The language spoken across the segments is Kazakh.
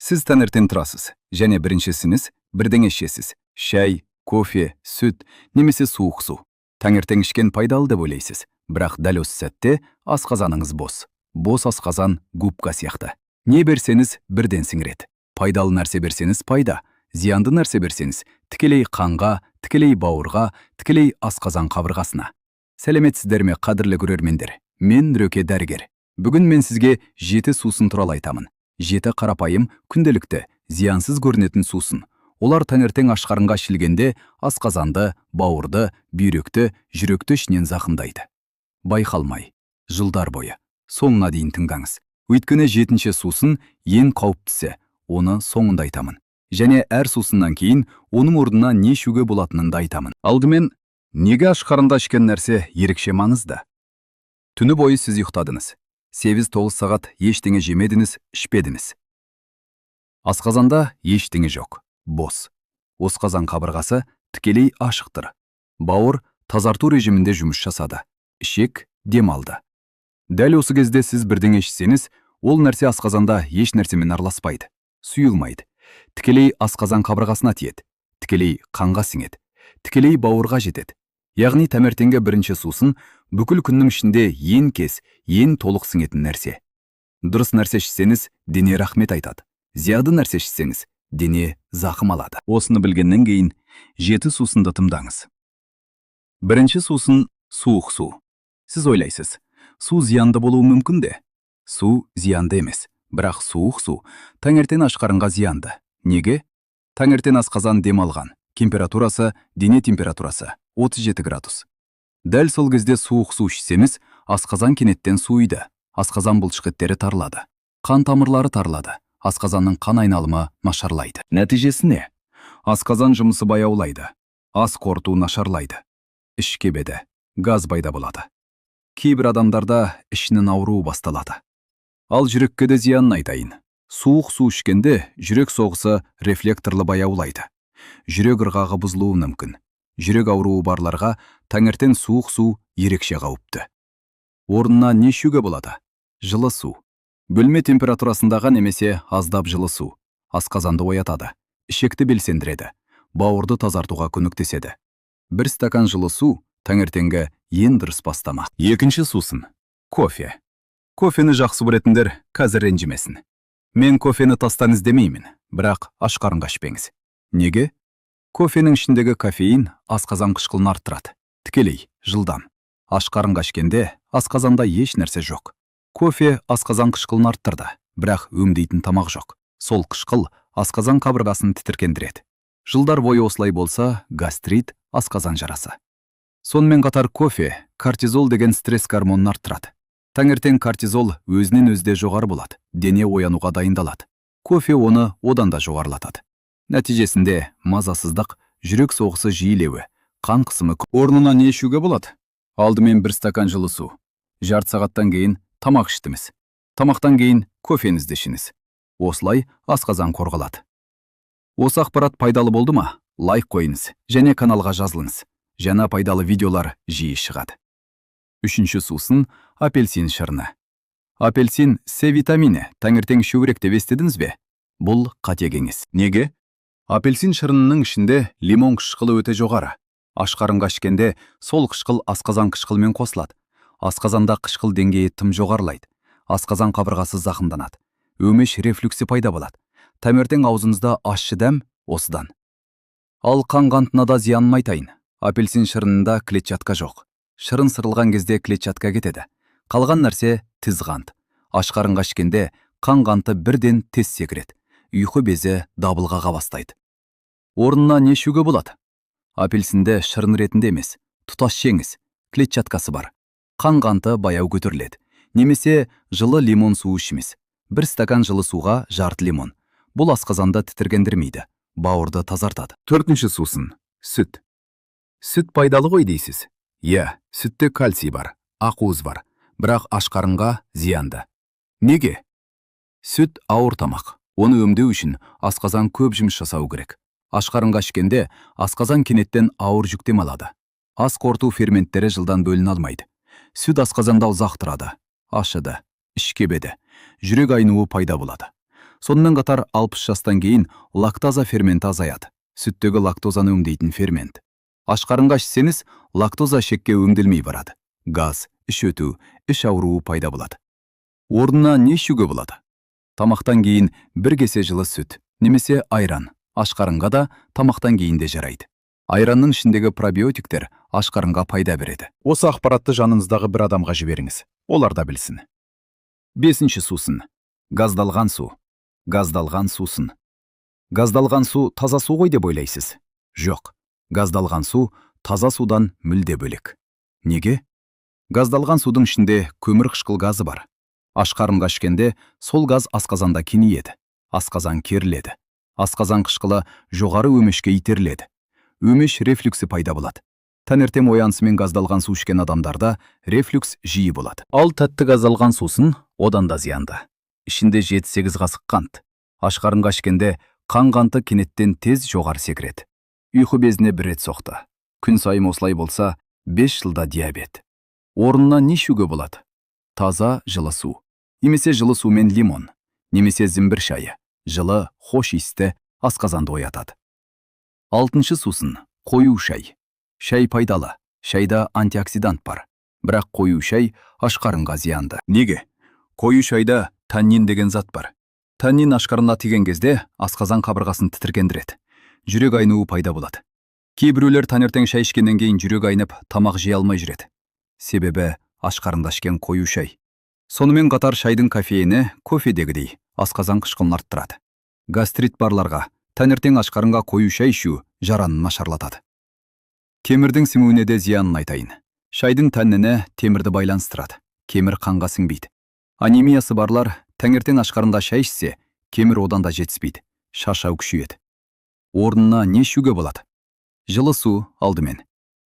Сіз таңертең тұрасыз, және біріншісіңіз бірдеңе ішесіз. Шай, кофе, сүт, немесе суық су. Таңертең ішкен пайдалы деп ойлайсыз, бірақ дәл осы сәтте асқазаныңыз бос. Бос асқазан губка сияқты. Не берсеңіз бірден сіңіреді. Пайдалы нәрсе берсеңіз пайда, зиянды нәрсе берсеңіз тікелей қанға, тікелей бауырға, тікелей асқазан қабырғасына. Сәлеметсіздер ме, қадірлі көрермендер? Мен Нұрөке дәрігер. Бүгін мен сізге 7 сусын туралы айтамын. 7 қарапайым, күнделікті, зиянсыз көрінетін сусын. Олар таңертең аш қарынға ішілгенде асқазанды, бауырды, бүйректі, жүректі ішінен зақымдайды. Байқалмай, жылдар бойы. Соңына дейін тыңдаңыз. Өйткені 7-ші сусын ең қауіптісі, оны соңында айтамын. Және әр сусыннан кейін оның орнына не ішуге болатынын да айтамын. Алдымен, неге аш қарында ішкен нәрсе ерекше маңызды? Түні бойы сіз ұйықтадыңыз. 8-9 сағат ештеңе жемедіңіз, ішпедіңіз. Асқазанда ештеңе жоқ, бос. Асқазан қабырғасы тікелей ашықтыр. Бауыр тазарту режимінде жұмыс жасады. Ішек демалды. Дәл осы кезде сіз бірдеңе ішсеңіз, ол нәрсе асқазанда еш нәрсемен араласпайды, сұйылмайды. Тікелей асқазан қабырғасына тиеді, тікелей қанға сіңеді, тікелей бауырға жетеді. Яғни таңертеңгі бірінші сусын бүкіл күннің ішінде ең кез, ең толық сіңетін нәрсе. Дұрыс нәрсе ішсеңіз, дене рахмет айтады. Зияды нәрсе ішсеңіз, дене зақым алады. Осыны білгеннен кейін 7 сусынды тыңдаңыз. Бірінші сусын суық су. Сіз ойлайсыз, су зиянды болуы мүмкін де? Су зиянды емес, бірақ суық су таңертең аш қарынға зиянды. Неге? Таңертең асқазан демалған, температурасы, дене температурасы 37 градус. Дәл сол кезде суық су ішсеңіз, асқазан кенеттен суиды, асқазан бұлшықеттері тарылады, қан тамырлары тарылады, асқазанның қан айналымы нашарлайды. Нәтижесі не? Асқазан жұмысы баяулайды, ас қорыту нашарлайды, іш кебеді, газ пайда болады. Кейбір адамдарда ішінің ауруы басталады. Ал жүрекке де зиянын айтайын. Суық су ішкенде жүрек соғысы рефлекторлы баяулайды. Жүрек ырғағы бұзылуы мүмкін. Жүрек ауруы барларға таңертең суық су ерекше қауіпті. Орнына не ішуге болады? Жылы су. Бөлме температурасындағы немесе аздап жылы су. Асқазанды оятады, ішекті белсендіреді, бауырды тазартуға көмектеседі. 1 стакан жылы су таңертеңгі ең дұрыс бастама. Екінші сусын. Кофе. Кофені жақсы көретіндер қазір ренжімесін. Мен кофені тастан іздемеймін, бірақ аш қарынға ішпеңіз. Неге? Кофенің ішіндегі кофеин асқазан қышқылын арттырады. Тікелей, жылдам. Аш қарынға ішкенде асқазанда еш нәрсе жоқ. Кофе асқазан қышқылын арттырды, бірақ өңдейтін тамақ жоқ. Сол қышқыл асқазан қабырғасын тітіркендіреді. Жылдар бойы осылай болса, гастрит, асқазан жарасы. Сонымен қатар кофе, кортизол деген стресс гормонын арттырады. Таңертең кортизол өзінен өзде жоғары болады, дене оянуға дайындалады. Кофе оны одан да жоғарылатады. Нәтижесінде мазасыздық, жүрек соғысы жиілеуі, қан қысымы. Орнына не ішуге болады? Алдымен 1 стакан жылы су. Жарты сағаттан кейін тамақ іштіңіз. Тамақтан кейін кофеңізді ішіңіз. Осылай асқазан қорғалады. Осы ақпарат пайдалы болды ма? Лайк қойыңыз және каналға жазылыңыз. Жаңа пайдалы видеолар жиі шығады. Үшінші сусын апельсин шырыны. Апельсин С витамині таңертең ішу керек деп естідіңіз бе? Бұл қате кеңес. Неге? Апельсин шырынының ішінде лимон қышқылы өте жоғары. Аш қарынға ішкенде сол қышқыл асқазан қышқылымен қосылады. Асқазанда қышқыл деңгейі тым жоғарылайды. Асқазан қабырғасы зақымданады. Өмеш рефлюксі пайда болады. Таңертең аузыңызда ащы дәм осыдан. Ал қан қантына да зиянын айтайын. Апельсин шырынында клетчатка жоқ. Шырын сырылған кезде клетчатка кетеді. Қалған нәрсе тез қант. Аш қарынға ішкенде қан қанты бірден тез секіреді. Ұйқы безі дабылғаға бастайды. Орнына не ішуге болады? Апельсинді шырын ретінде емес, тұтас жеңіз, клетчаткасы бар. Қан қанты баяу көтеріледі. Немесе жылы лимон суы ішіңіз. 1 стакан жылы суға жарты лимон. Бұл асқазанды тітіргендірмейді, бауырды тазартады. Төртінші сусын. Сүт. Сүт пайдалы ғой дейсіз? Сүтте кальций бар, ақуыз бар, бірақ аш қарынға зиянды. Неге? Сүт ауыр тамақ. Оны өңдеу үшін асқазан көп жұмыс жасау керек. Аш қарынға ішкенде асқазан кенеттен ауыр жүктем алады. Ас қорыту ферменттері жылдан бөліне алмайды. Сүт асқазанда ұзақ тұрады, ашыды, іш кебеді, жүрек айнуы пайда болады. Сонымен қатар 60 жастан кейін лактаза ферменті азаяды. Сүттегі лактозаны өңдейтін фермент. Ашқарынға ішсеңіз, лактоза ішекке өңделмей барады. Газ, іш өту, іш ауруы пайда болады. Орнына не ішуге болады? Тамақтан кейін бір кесе жылы сүт, немесе айран. Ашқарынға да тамақтан кейін де жарайды. Айранның ішіндегі пробиотиктер ашқарынға пайда береді. Осы ақпаратты жаныңыздағы бір адамға жіберіңіз. Олар да білсін. 5-ші сусын. Газдалған су. Газдалған сусын. Газдалған су таза су ғой деп ойлайсыз? Жоқ. Газдалған су таза судан мүлде бөлек. Неге? Газдалған судың ішінде көмір қышқыл газы бар. Ашқарынға ішкенде сол газ асқазанда кеңейеді. Асқазан керіледі. Асқазан қышқылы жоғары өмешке итеріледі. Өмеш рефлюксі пайда болады. Таңертең оянысымен газдалған су ішкен адамдарда рефлюкс жиі болады. Ал тәтті газдалған сусын одан да зиянды. Ішінде 7-8 қасық қант. Ашқарынға ішкенде қан қанты кенеттен тез жоғары секіреді. Ұйқы безіне бір рет соқты. Күн сайын осылай болса, 5 жылда диабет. Орнына не ішуге болады? Таза жылы су. Немесе жылы сумен лимон. Немесе зімбір шайы. Жылы, хош иісті, асқазанды оятады. 6-шы сусын. Қою шай. Шай пайдалы. Шайда антиоксидант бар. Бірақ қою шай ашқарынға зиянды. Неге? Қою шайда таннин деген зат бар. Таннин ашқарынға тиген кезде асқазан қабырғасын тітіркендіреді. Жүрек айнуы пайда болады. Кейбіреулер таңертең шай ішкеннен кейін жүрек айнып, тамақ жей алмай жүреді. Себебі ашқарында ішкен қою шай. Сонымен қатар шайдың кофеині кофедегідей асқазан қышқылын арттырады. Гастрит барларға таңертең ашқарынға қою шай ішу жаранын нашарлатады. Кемірдің сіңуіне де зиянын айтайын. Шайдың тәнніне темірді байланыстырады. Кемір қанға сіңбейді. Анемиясы барлар таңертең ашқарында шай ішсе, кемір одан да жетіспейді. Шаршау күшейеді. Орнына не ішуге болады? Жылы су алдымен.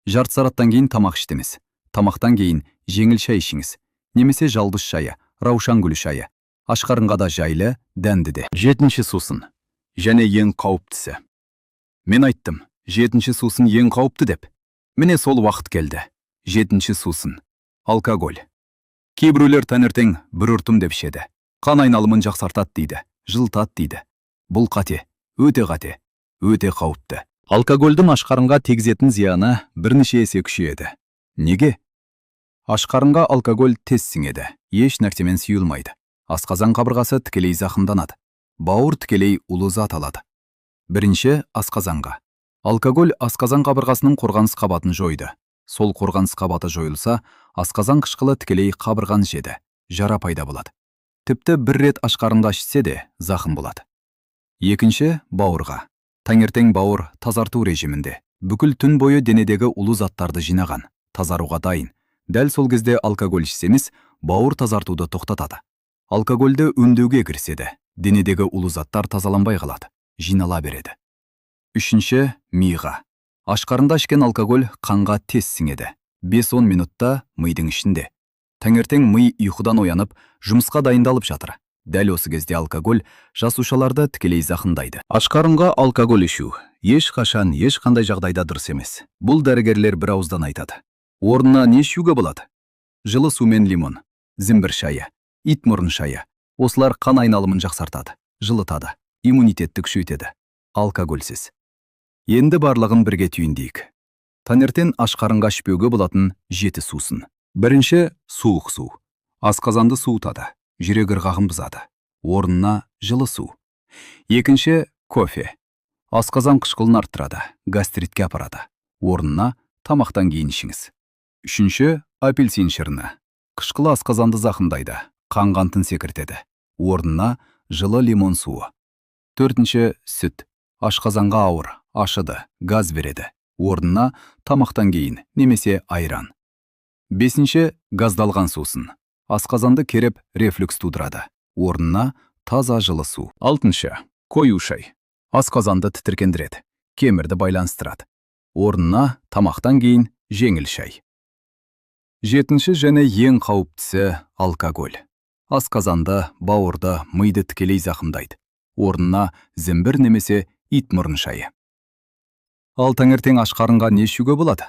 Жарты сағаттан кейін тамақ іштіңіз. Тамақтан кейін жеңіл шай ішіңіз. Немесе жалбыз шайы, раушан гүлі шайы. Ашқарынға да жайлы, дәнді де. 7-ші сусын. Және ең қауіптісі. Мен айттым, 7-ші сусын ең қауіпті деп. Міне сол уақыт келді. 7-ші сусын. Алкоголь. Кейбіреулер таңертең бір ұртым деп ішеді. Қан айналымын жақсартады дейді, жылытады дейді. Бұл қате, өте қате, өте қауіпті. Алкогольдің ашқарынға тигізетін зияны бірнеше есе күшейеді. Неге? Ашқарынға алкоголь тез сіңеді, еш нәрсемен сұйылмайды. Асқазан қабырғасы тікелей зақымданады. Бауыр тікелей улы зат алады. Бірінші, асқазанға. Алкоголь асқазан қабырғасының қорғаныс қабатын жойды. Сол қорғаныс қабаты жойылса, асқазан қышқылы тікелей қабырғаны жеді, жара пайда болады. Тіпті бір рет ашқарында ішсе де зақым болады. Екінші, бауырға. Таңертең бауыр тазарту режимінде. Бүкіл түн бойы денедегі улы заттарды жинаған, тазаруға дайын. Дәл сол кезде алкоголь ішсеңіз, бауыр тазартуды тоқтатады. Алкогольді өңдеуге кіріседі. Денедегі улы заттар тазаланбай қалады, жинала береді. Үшінші, миға. Ашқарында ішкен алкоголь қанға тез сіңеді. 5-10 минутта мидың ішінде. Таңертең ми ұйқыдан оянып, жұмысқа дайындалып жатыр. Дәл осы кезде алкоголь жасушаларды тікелей зақымдайды. Ашқарынға алкоголь ішу ешқашан ешқандай жағдайда дұрыс емес. Бұл дәрігерлер бір ауыздан айтады. Орнына не ішуге болады? Жылы сумен лимон, зімбір шайы, итмұрын шайы. Осылар қан айналымын жақсартады, жылытады, иммунитетті күшейтеді. Алкогольсіз. Енді барлығын бірге түйіндейік. Таңертең ашқарынға ішпеуге болатын 7 сусын. Бірінші, суық су. Асқазанды суытады, жүрек ырғағын бұзады. Орнына жылы су. Екінші, кофе. Асқазан қышқылын арттырады, гастритке апарады. Орнына тамақтан кейін ішіңіз. Үшінші, апельсин шырыны. Қышқылы асқазанды зақымдайды, қан қантын секіртеді. Орнына жылы лимон суы. Төртінші, сүт. Ашқазанға ауыр, ашыды, газ береді. Орнына тамақтан кейін, немесе айран. Бесінші, газдалған сусын. Асқазанды кереп рефлюкс тудырады. Орнына таза жылы су. Алтыншы, қою шай. Асқазанды тітіркендіреді, кемірді байланыстырады. Орнына тамақтан кейін жеңіл шай. Жетінші және ең қауіптісі алкоголь. Асқазанды, бауырды, миды тікелей зақымдайды. Орнына зімбір немесе итмұрын шайы. Ал таңертең ашқарынға не ішуге болады?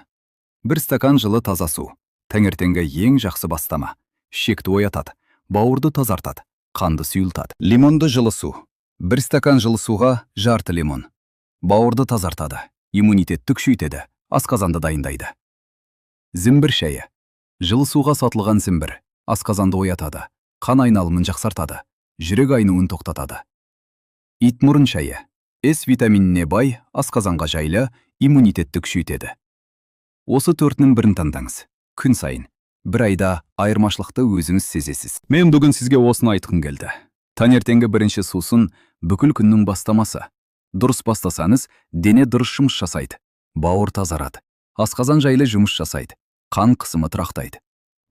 Бір стакан жылы таза су. Таңертеңгі ең жақсы бастама. Ішекті оятады, бауырды тазартады, қанды сұйылтады. Лимонды жылы су. 1 стакан жылы суға жарты лимон. Бауырды тазартады, иммунитетті күшейтеді, асқазанды дайындайды. Зімбір шайы. Жылы суға сатылған зімбір асқазанды оятады, қан айналымын жақсартады, жүрек айнуын тоқтатады. Итмұрын шайы. С витаминіне бай, асқазанға жайлы, иммунитетті күшейтеді. Осы төртінің бірін таңдаңыз. Күн сайын. Бір айда айырмашылықты өзіңіз сезесіз. Мен бүгін сізге осыны айтқым келді. Таңертеңгі бірінші сусын бүкіл күннің бастамасы. Дұрыс бастасаңыз, дене дұрыс жұмыс жасайды. Бауыр тазарады. Асқазан жайлы жұмыс жасайды. Қан қысымы тұрақтайды.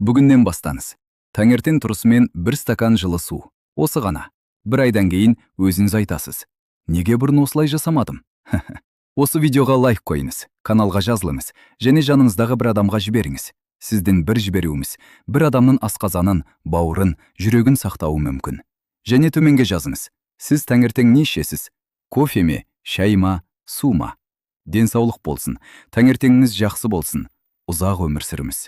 Бүгіннен бастаңыз. Таңертең тұрысымен 1 стакан жылы су. Осы ғана. Бір айдан кейін өзіңіз айтасыз. Неге бұрын осылай жасамадым? Осы видеоға лайк қойыңыз, каналға жазылыңыз, және жаныңыздағы бір адамға жіберіңіз. Сіздің бір жіберуіміз бір адамның асқазанын, бауырын, жүрегін сақтауы мүмкін. Және төменге жазыңыз. Сіз таңертең не ішесіз? Кофе ме, шай ма, су ма? Денсаулық болсын, таңертеңіңіз жақсы болсын, ұзақ өмір сүріңіз.